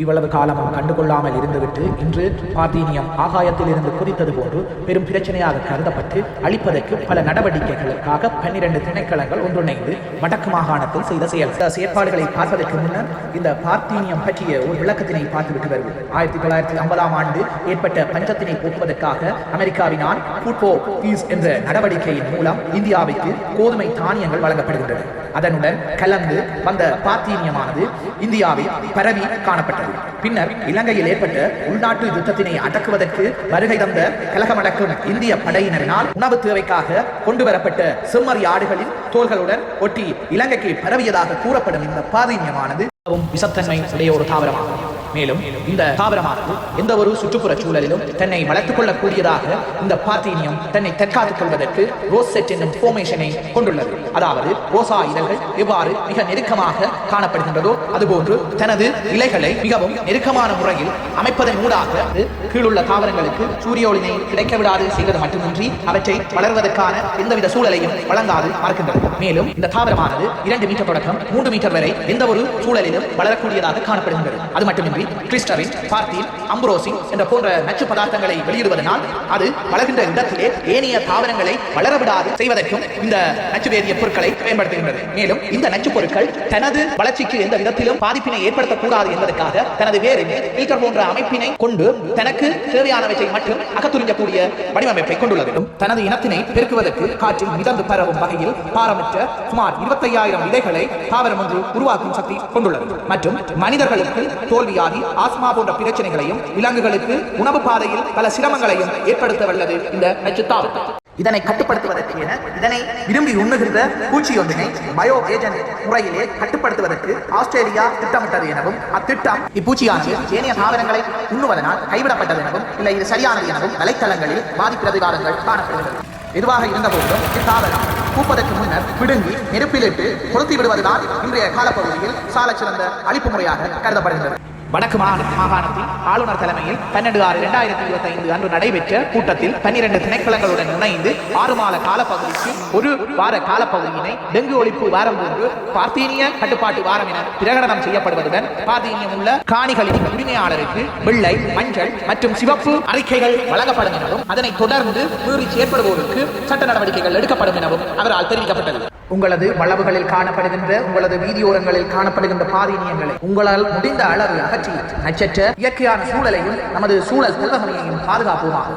இவ்வளவு காலமும் கண்டுகொள்ளாமல் இருந்துவிட்டு இன்று பார்த்தீனியம் ஆகாயத்தில் இருந்து குதித்தது போன்று பெரும் பிரச்சனையாக கருதப்பட்டு அழிப்பதற்கு பல நடவடிக்கைகளுக்காக 12 திணைக்களங்கள் ஒன்றிணைந்து வடக்கு மாகாணத்தில் செய்த செயற்பாடுகளை பார்ப்பதற்கு முன்னர் இந்த பார்த்தீனியம் பற்றிய ஒரு விளக்கத்தினை பார்த்துவிட்டு வருவோம். 1950ஆம் ஆண்டு ஏற்பட்ட பஞ்சத்தினை போக்குவதற்காக அமெரிக்காவினால் ஃபுட் ஃபார் பீஸ் என்ற நடவடிக்கையின் மூலம் இந்தியாவிற்கு கோதுமை தானியங்கள் வழங்கப்படுகின்றன. அதனுடன் கலந்து வந்த பார்த்தீனியமானது இந்தியாவில் பரவி காணப்பட்டது. பின்னர் இலங்கையில் ஏற்பட்ட உள்நாட்டு யுத்தத்தினை அடக்குவதற்கு வருகை தந்த கலகமடக்கும் இந்திய படையினரினால் உணவு தேவைக்காக கொண்டு வரப்பட்ட செம்மறி ஆடுகளின் தோள்களுடன் ஒட்டி இலங்கைக்கு பரவியதாக கூறப்படும் இந்த பார்த்தீனியமானது விஷத்தன்மை உடைய ஒரு தாவரமாகும். மேலும் இந்த தாவரமானது எந்த ஒரு சுற்றுப்புற சூழலிலும் தன்னை வளர்த்துக் கொள்ளக்கூடியதாக இந்த பார்த்தீனியம் தன்னை தற்காத்துக் கொள்வதற்கு ரோசெட் என்னும் ஃபார்மேஷனை கொண்டுள்ளது. அதாவது ரோசா இதழ்கள் எவ்வாறு மிக நெருக்கமாக காணப்படுகின்றதோ அதுபோன்று தனது இலைகளை மிகவும் நெருக்கமான முறையில் அமைப்பதன் ஊடாக கீழுள்ள தாவரங்களுக்கு சூரிய ஒளியை கிடைக்க விடாது செய்வது மட்டுமின்றி அவற்றை வளர்வதற்கான எந்தவித சூழலையும் வழங்காது மறக்கின்றது. மேலும் இந்த தாவரமானது 2 மீட்டர் தொடக்கம் 3 மீட்டர் வரை எந்த ஒரு சூழலிலும் வளரக்கூடியதாக காணப்படுகின்றது. அது மட்டுமின்றி கிறிஸ்டரின், பார்த்தீன், அம்புரோசின் என்ற போன்ற நச்சு பதார்த்தங்களை வெளியிடுவதனால் அது வளர்கின்ற இடத்திலே ஏனைய தாவரங்களை வளரவிடாது செய்வதற்கும் இந்த நச்சு வேதிய பொருட்களை பயன்படுத்துகின்றது. மேலும் இந்த நச்சு பொருட்கள் தனது வளர்ச்சிக்கு எந்த விதத்திலும் பாதிப்பினை ஏற்படுத்தக்கூடாது என்பதற்காக தனது வேரில் ஃபில்டர் போன்ற அமைப்பினை கொண்டு தனக்கு தேவையானவற்றை மட்டும் அகத்துறிஞ்சக்கூடிய வடிவமைப்பை கொண்டுள்ளது. தனது இனத்தினை பெருக்குவதற்கு காற்றில் மிதந்து பரவும் வகையில் பாரமற்ற சுமார் 25,000 விதைகளை தாவரம் ஒன்று உருவாக்கும் சக்தி கொண்டுள்ளது. மற்றும் மனிதர்களுக்கு தோல்வியாகி ஆஸ்மா போன்ற பிரச்சனைகளையும் விலங்குகளுக்கு உணவு பாதையில் பல சிரமங்களையும் ஏற்படுத்த வல்லது இந்த நச்சுத்தாவரம். இதனை கட்டுப்படுத்துவதற்கு என இதனை விரும்பி உண்ணுகின்ற பூச்சி ஒன்றினை பயோ ஏஜென்ட் முறையிலே கட்டுப்படுத்துவதற்கு ஆஸ்திரேலியா திட்டமிட்டது எனவும் அத்திட்டம் இப்பூச்சியானது ஏனைய தாவரங்களை உண்ணுவதனால் கைவிடப்பட்டது எனவும் இல்லை இது சரியானது எனவும் வலைத்தளங்களில் பாதிப்பிரதிகாரங்கள் காணப்படுகிறது. எதுவாக இருந்தபோதும் இத்தாவரம் பூப்பதற்கு முன்னர் பிடுங்கி நெருப்பிலிட்டு கொளுத்தி விடுவதுதான் இன்றைய காலப்பகுதியில் சாலச் சிறந்த அழிப்பு முறையாக கருதப்படுகின்றது. வடக்கு மாகாணத்தில் ஆளுநர் தலைமையில் 12/6/2025 அன்று நடைபெற்ற கூட்டத்தில் 12 திணைக்களங்களுடன் இணைந்து 6 மாத காலப்பகுதிக்கு ஒரு வார காலப்பகுதியினை டெங்கு ஒழிப்பு வாரம் போன்று பார்த்தீனிய கட்டுப்பாட்டு வாரம் என பிரகடனம் செய்யப்படுவதுடன் பார்த்தீனியம் உள்ள காணிகளின் உரிமையாளருக்கு வெள்ளை, மஞ்சள் மற்றும் சிவப்பு அறிக்கைகள் வழங்கப்படும் எனவும் அதனை தொடர்ந்து மீறி செயற்படுவோருக்கு சட்ட நடவடிக்கைகள் எடுக்கப்படும் எனவும் அவரால் தெரிவிக்கப்பட்டது. உங்களது வளவுகளில் காணப்படுகின்ற உங்களது வீதியோரங்களில் காணப்படுகின்ற பாதீனியங்களை உங்களால் முடிந்த அளவு அகற்றி நட்சற்ற இயற்கையான சூழலையும் நமது சூழல் செல்வகமையையும் பாதுகாப்போமாக.